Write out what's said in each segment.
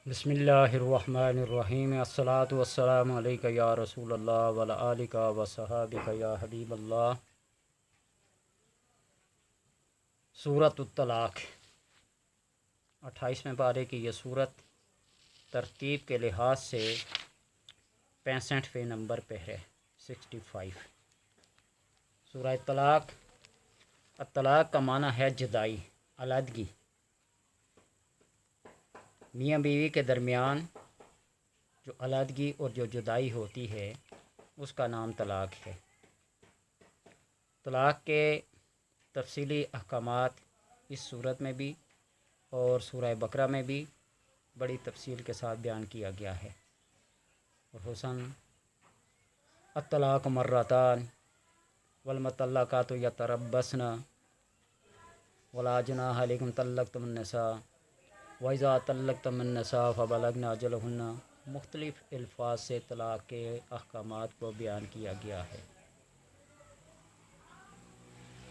بسم اللہ الرحمن الرحیم الصلاۃ والسلام علیکہ یا رسول اللہ وعلی آلک و صحابک یا حبیب اللہ۔ سورۃ الطلاق 28ویں پارے کی یہ صورت ترتیب کے لحاظ سے 65ویں نمبر پہ ہے، 65۔ سورہ طلاق، الطلاق کا معنی ہے جدائی، علیحدگی۔ میاں بیوی کے درمیان جو علیحدگی اور جو جدائی ہوتی ہے اس کا نام طلاق ہے۔ طلاق کے تفصیلی احکامات اس صورت میں بھی اور سورہ بقرہ میں بھی بڑی تفصیل کے ساتھ بیان کیا گیا ہے۔ اور حسن الطلاق مرتان والمطلقات یتربصن ولا جناح علیکم طلقتم النساء وَإِذَا طَلَّقْتُمُ النِّسَاءَ فَبَلَغْنَ أَجَلَهُنَّ مختلف الفاظ سے طلاق کے احکامات کو بیان کیا گیا ہے۔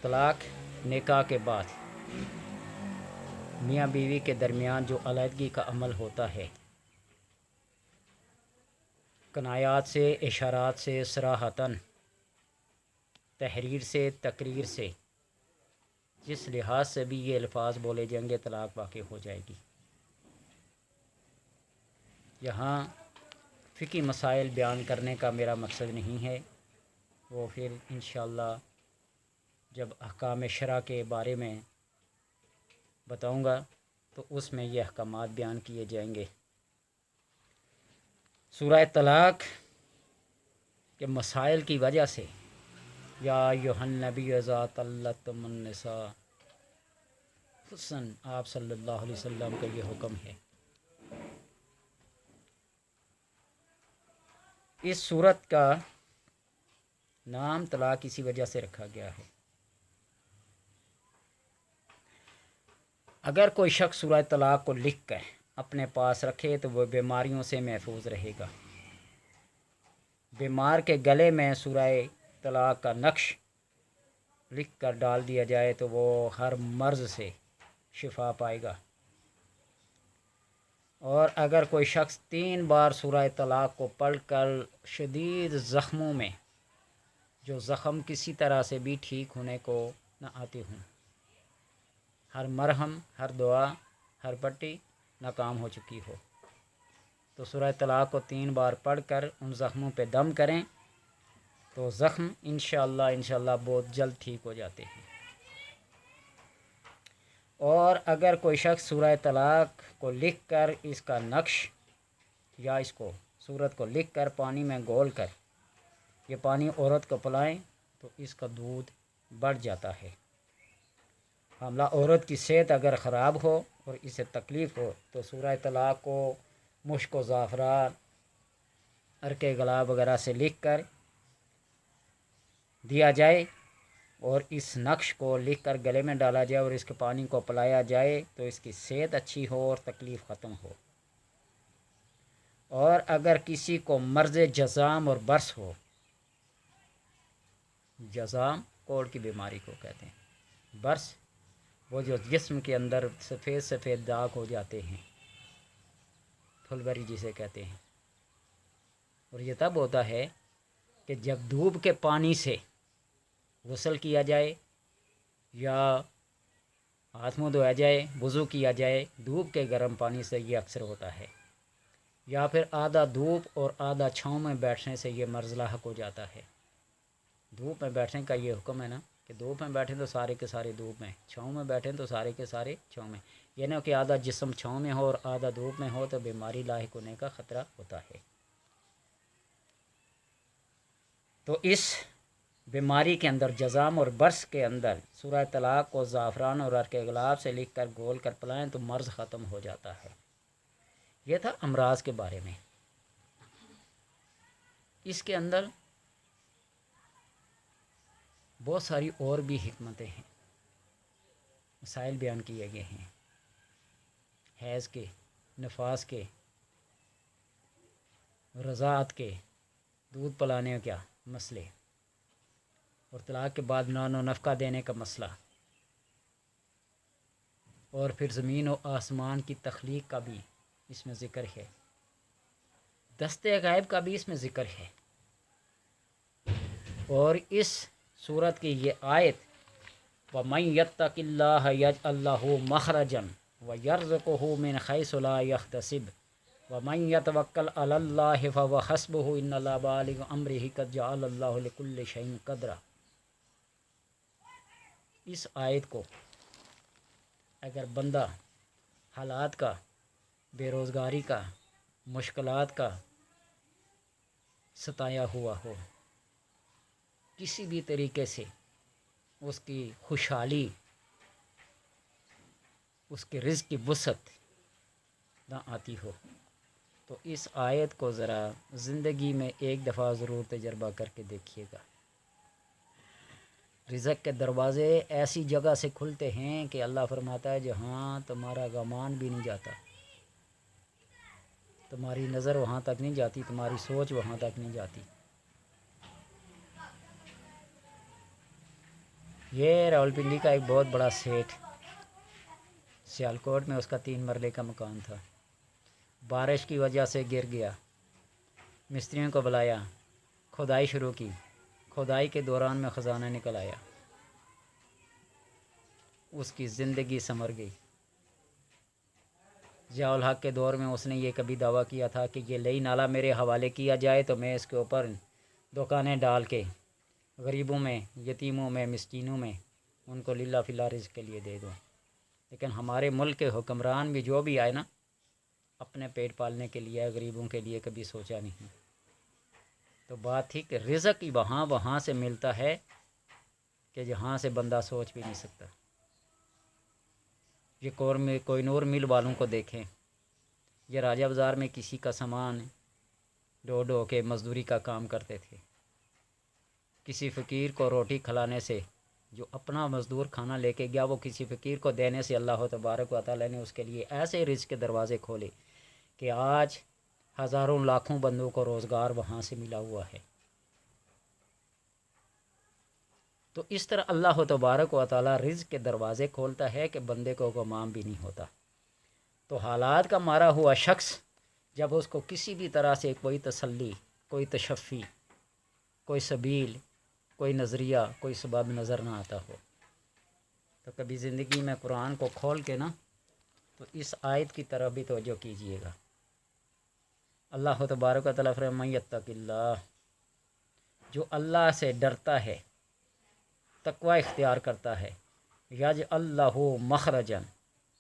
طلاق نکاح کے بعد میاں بیوی کے درمیان جو علیحدگی کا عمل ہوتا ہے، کنایات سے، اشارات سے، صراحتاً، تحریر سے، تقریر سے، جس لحاظ سے بھی یہ الفاظ بولے جائیں گے طلاق واقع ہو جائے گی۔ یہاں فقہی مسائل بیان کرنے کا میرا مقصد نہیں ہے، وہ پھر انشاءاللہ جب احکام شرع کے بارے میں بتاؤں گا تو اس میں یہ احکامات بیان کیے جائیں گے۔ سورہ طلاق کے مسائل کی وجہ سے یا ایھا النبی اذا طلقتم النساء، حسن آپ صلی اللہ علیہ وسلم کا یہ حکم ہے۔ اس صورت کا نام طلاق اسی وجہ سے رکھا گیا ہے۔ اگر کوئی شخص سورہ طلاق کو لکھ کر اپنے پاس رکھے تو وہ بیماریوں سے محفوظ رہے گا۔ بیمار کے گلے میں سورہ طلاق کا نقش لکھ کر ڈال دیا جائے تو وہ ہر مرض سے شفا پائے گا۔ اور اگر کوئی شخص 3 بار سورہ طلاق کو پڑھ کر شدید زخموں میں، جو زخم کسی طرح سے بھی ٹھیک ہونے کو نہ آتے ہوں، ہر مرہم، ہر دعا، ہر پٹی ناکام ہو چکی ہو، تو سورہ طلاق کو 3 بار پڑھ کر ان زخموں پہ دم کریں تو زخم انشاءاللہ بہت جلد ٹھیک ہو جاتے ہیں۔ اور اگر کوئی شخص سورہ طلاق کو لکھ کر اس کا نقش یا اس کو سورت کو لکھ کر پانی میں گھول کر یہ پانی عورت کو پلائیں تو اس کا دودھ بڑھ جاتا ہے۔ حاملہ عورت کی صحت اگر خراب ہو اور اسے تکلیف ہو تو سورہ طلاق کو مشک و زعفران، عرق گلاب وغیرہ سے لکھ کر دیا جائے اور اس نقش کو لکھ کر گلے میں ڈالا جائے اور اس کے پانی کو پلایا جائے تو اس کی صحت اچھی ہو اور تکلیف ختم ہو۔ اور اگر کسی کو مرض جذام اور برص ہو، جذام کوڑ کی بیماری کو کہتے ہیں، برص وہ جو جسم کے اندر سفید سفید داغ ہو جاتے ہیں، پھلبری جسے کہتے ہیں، اور یہ تب ہوتا ہے کہ جب دھوپ کے پانی سے غسل کیا جائے یا ہاتھ منہ دھویا جائے، وضو کیا جائے، دھوپ کے گرم پانی سے یہ اکثر ہوتا ہے، یا پھر آدھا دھوپ اور آدھا چھاؤں میں بیٹھنے سے یہ مرض لاحق ہو جاتا ہے۔ دھوپ میں بیٹھنے کا یہ حکم ہے نا کہ دھوپ میں بیٹھیں تو سارے کے سارے دھوپ میں، چھاؤں میں بیٹھیں تو سارے کے سارے چھاؤں میں، یہ نہ کہ آدھا جسم چھاؤں میں ہو اور آدھا دھوپ میں ہو تو بیماری لاحق ہونے کا خطرہ ہوتا ہے۔ تو اس بیماری کے اندر، جذام اور برص کے اندر، سورہ طلاق کو زعفران اور عرق گلاب سے لکھ کر گھول کر پلائیں تو مرض ختم ہو جاتا ہے۔ یہ تھا امراض کے بارے میں۔ اس کے اندر بہت ساری اور بھی حکمتیں ہیں، مسائل بیان کیے گئے ہیں، حیض کے، نفاس کے، رضاعت کے، دودھ پلانے کا مسئلے، اور طلاق کے بعد نان و نفقہ دینے کا مسئلہ، اور پھر زمین و آسمان کی تخلیق کا بھی اس میں ذکر ہے، دستے غیب کا بھی اس میں ذکر ہے۔ اور اس صورت کی یہ آیت وَمَن يَتَّقِ اللَّهَ يَجْعَل لَّهُ مَخْرَجًا وَيَرْزُقْهُ مِنْ حَيْثُ لَا يَحْتَسِبُ وَمَن يَتَوَكَّلْ عَلَى اللَّهِ فَهُوَ حَسْبُهُ إِنَّ اللَّهَ بَالِغُ أَمْرِهِ قَدْ جَعَلَ اللَّهُ لِكُلِّ شَيْءٍ قَدْرًا۔ اس آیت کو اگر بندہ حالات کا، بے روزگاری کا، مشکلات کا ستایا ہوا ہو، کسی بھی طریقے سے اس کی خوشحالی، اس کے رزق کی وسعت نہ آتی ہو، تو اس آیت کو ذرا زندگی میں ایک دفعہ ضرور تجربہ کر کے دیکھیے گا۔ رزق کے دروازے ایسی جگہ سے کھلتے ہیں کہ اللہ فرماتا ہے جہاں تمہارا گمان بھی نہیں جاتا، تمہاری نظر وہاں تک نہیں جاتی، تمہاری سوچ وہاں تک نہیں جاتی۔ یہ راولپنڈی کا ایک بہت بڑا سیٹ سیالکوٹ میں اس کا 3 مرلے کا مکان تھا، بارش کی وجہ سے گر گیا، مستریوں کو بلایا، کھدائی شروع کی، کھدائی کے دوران میں خزانہ نکل آیا، اس کی زندگی سنور گئی۔ ضیاء الحق کے دور میں اس نے یہ کبھی دعویٰ کیا تھا کہ یہ لئی نالہ میرے حوالے کیا جائے تو میں اس کے اوپر دکانیں ڈال کے غریبوں میں، یتیموں میں، مسکینوں میں ان کو للہ فی اللہ رزق کے لیے دے دوں۔ لیکن ہمارے ملک کے حکمران بھی جو بھی آئے نا، اپنے پیٹ پالنے کے لیے، غریبوں کے لیے کبھی سوچا نہیں۔ تو بات تھی کہ رزق ہی وہاں سے ملتا ہے کہ جہاں سے بندہ سوچ بھی نہیں سکتا۔ یہ کوئی نور مل والوں کو دیکھیں، یہ راجہ بازار میں کسی کا سامان ڈھو ڈھو کے مزدوری کا کام کرتے تھے، کسی فقیر کو روٹی کھلانے سے، جو اپنا مزدور کھانا لے کے گیا وہ کسی فقیر کو دینے سے اللہ تبارک و تعالی نے اس کے لیے ایسے رزق کے دروازے کھولے کہ آج ہزاروں لاکھوں بندوں کو روزگار وہاں سے ملا ہوا ہے۔ تو اس طرح اللہ تبارک و تعالی رزق کے دروازے کھولتا ہے کہ بندے کو گمان بھی نہیں ہوتا۔ تو حالات کا مارا ہوا شخص جب اس کو کسی بھی طرح سے کوئی تسلی، کوئی تشفی، کوئی سبیل، کوئی نظریہ، کوئی سبب نظر نہ آتا ہو، تو کبھی زندگی میں قرآن کو کھول کے نا تو اس آیت کی طرف بھی توجہ کیجیے گا۔ اللہ تبارک و تعالیٰ فرماتا ہے من یتق اللہ، جو اللہ سے ڈرتا ہے، تقوی اختیار کرتا ہے، یجعل لہ مخرجا،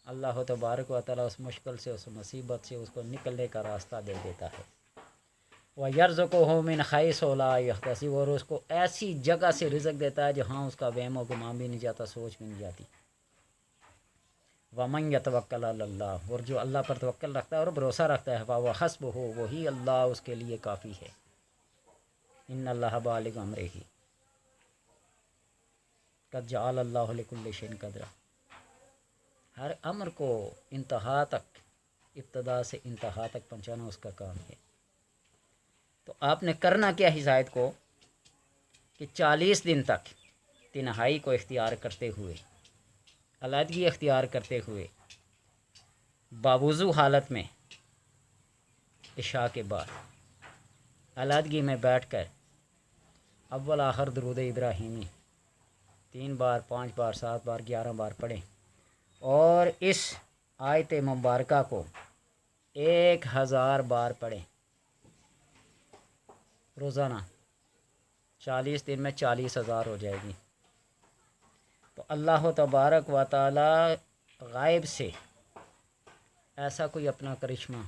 اللہ تبارک و تعالیٰ اس مشکل سے، اس مصیبت سے اس کو نکلنے کا راستہ دے دیتا ہے۔ وَيَرْزُقُهُ مِنْ حَيْثُ لَا يَحْتَسِبُ، اور اس کو ایسی جگہ سے رزق دیتا ہے جہاں اس کا وہم و گمان بھی نہیں جاتا، سوچ بھی نہیں جاتی۔ وَمَن يَتَوَكَّلْ عَلَى اللَّهِ، اور جو اللہ پر توکل رکھتا ہے اور بھروسہ رکھتا ہے، فَهُوَ حَسْبُهُ، وہی اللہ اس کے لیے کافی ہے۔ إِنَّ اللَّهَ بَالِغُ أَمْرِهِ قَدْ جَعَلَ اللَّهُ لِكُلِّ شَيْءٍ قَدْرًا، ہر امر کو انتہا تک، ابتدا سے انتہا تک پہنچانا اس کا کام ہے۔ تو آپ نے کرنا کیا ہے ہدایت کو کہ 40 دن تک تنہائی کو اختیار کرتے ہوئے، علیحدگی اختیار کرتے ہوئے، باوضو حالت میں عشاء کے بعد علیحدگی میں بیٹھ کر اول آخر درود ابراہیمی 3 بار، 5 بار، 7 بار، 11 بار پڑھیں، اور اس آیت مبارکہ کو 1000 بار پڑھیں روزانہ، 40 دن میں 40,000 ہو جائے گی۔ تو اللہ تبارک و تعالی غائب سے ایسا کوئی اپنا کرشمہ،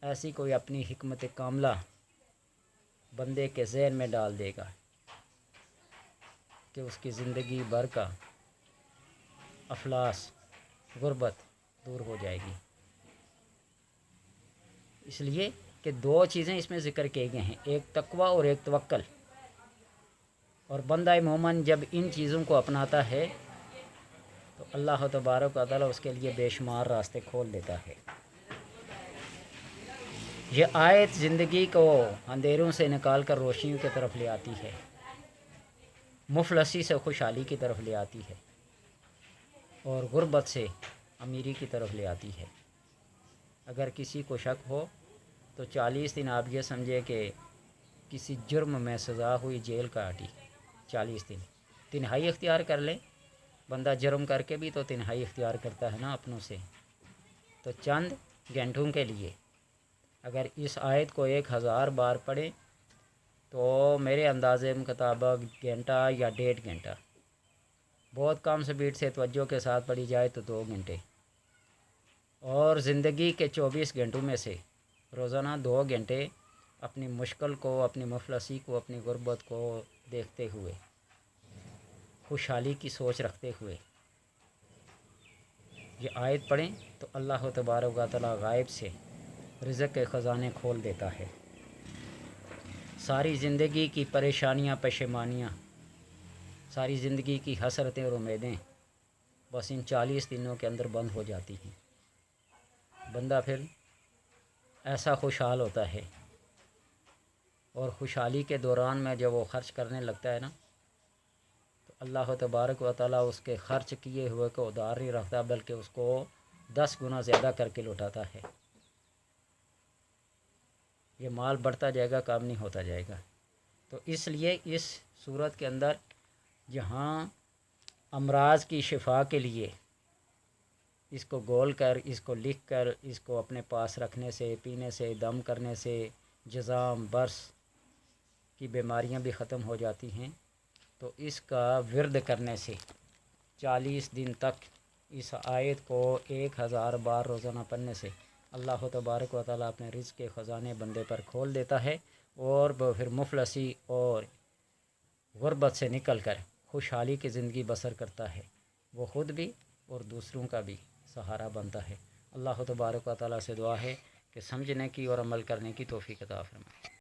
ایسی کوئی اپنی حکمت کاملہ بندے کے ذہن میں ڈال دے گا کہ اس کی زندگی بھر کا افلاس، غربت دور ہو جائے گی۔ اس لیے کہ 2 چیزیں اس میں ذکر کیے گئے ہیں، ایک تقوی اور ایک توکل، اور بندہ مومن جب ان چیزوں کو اپناتا ہے تو اللہ تبارک و تعالیٰ اس کے لیے بے شمار راستے کھول دیتا ہے۔ یہ آیت زندگی کو اندھیروں سے نکال کر روشنیوں کی طرف لے آتی ہے، مفلسی سے خوشحالی کی طرف لے آتی ہے، اور غربت سے امیری کی طرف لے آتی ہے۔ اگر کسی کو شک ہو تو 40 دن آپ یہ سمجھے کہ کسی جرم میں سزا ہوئی جیل کاٹی 40 دن تنہائی اختیار کر لے. بندہ جرم کر کے بھی تو تنہائی اختیار کرتا ہے نا اپنوں سے. تو چند گھنٹوں کے لیے اگر اس آیت کو 1000 بار پڑھیں تو میرے اندازے مطابق گھنٹہ یا 1.5 گھنٹہ، بہت کم سپیڈ سے توجہ کے ساتھ پڑھی جائے تو 2 گھنٹے، اور زندگی کے 24 گھنٹوں میں سے روزانہ 2 گھنٹے اپنی مشکل کو، اپنی مفلسی کو، اپنی غربت کو دیکھتے ہوئے، خوشحالی کی سوچ رکھتے ہوئے یہ آیت پڑھیں تو اللہ تبارک و تعالی غائب سے رزق کے خزانے کھول دیتا ہے. ساری زندگی کی پریشانیاں، پشیمانیاں، ساری زندگی کی حسرتیں اور امیدیں بس ان 40 دنوں کے اندر بند ہو جاتی ہیں. بندہ پھر ایسا خوشحال ہوتا ہے، اور خوشحالی کے دوران میں جب وہ خرچ کرنے لگتا ہے نا تو اللہ تبارک و تعالیٰ اس کے خرچ کیے ہوئے کو ادھار نہیں رکھتا، بلکہ اس کو 10 گنا زیادہ کر کے لوٹاتا ہے. یہ مال بڑھتا جائے گا، کام نہیں ہوتا جائے گا. تو اس لیے اس صورت کے اندر جہاں امراض کی شفا کے لیے اس کو گول کر، اس کو لکھ کر، اس کو اپنے پاس رکھنے سے، پینے سے، دم کرنے سے جذام، برس کی بیماریاں بھی ختم ہو جاتی ہیں، تو اس کا ورد کرنے سے 40 دن تک اس آیت کو 1000 بار روزانہ پڑھنے سے اللہ تبارک و تعالیٰ اپنے رزق کے خزانے بندے پر کھول دیتا ہے، اور وہ پھر مفلسی اور غربت سے نکل کر خوشحالی کی زندگی بسر کرتا ہے. وہ خود بھی اور دوسروں کا بھی سہارا بنتا ہے. اللہ تبارک و تعالیٰ سے دعا ہے کہ سمجھنے کی اور عمل کرنے کی توفیق عطا فرمائے.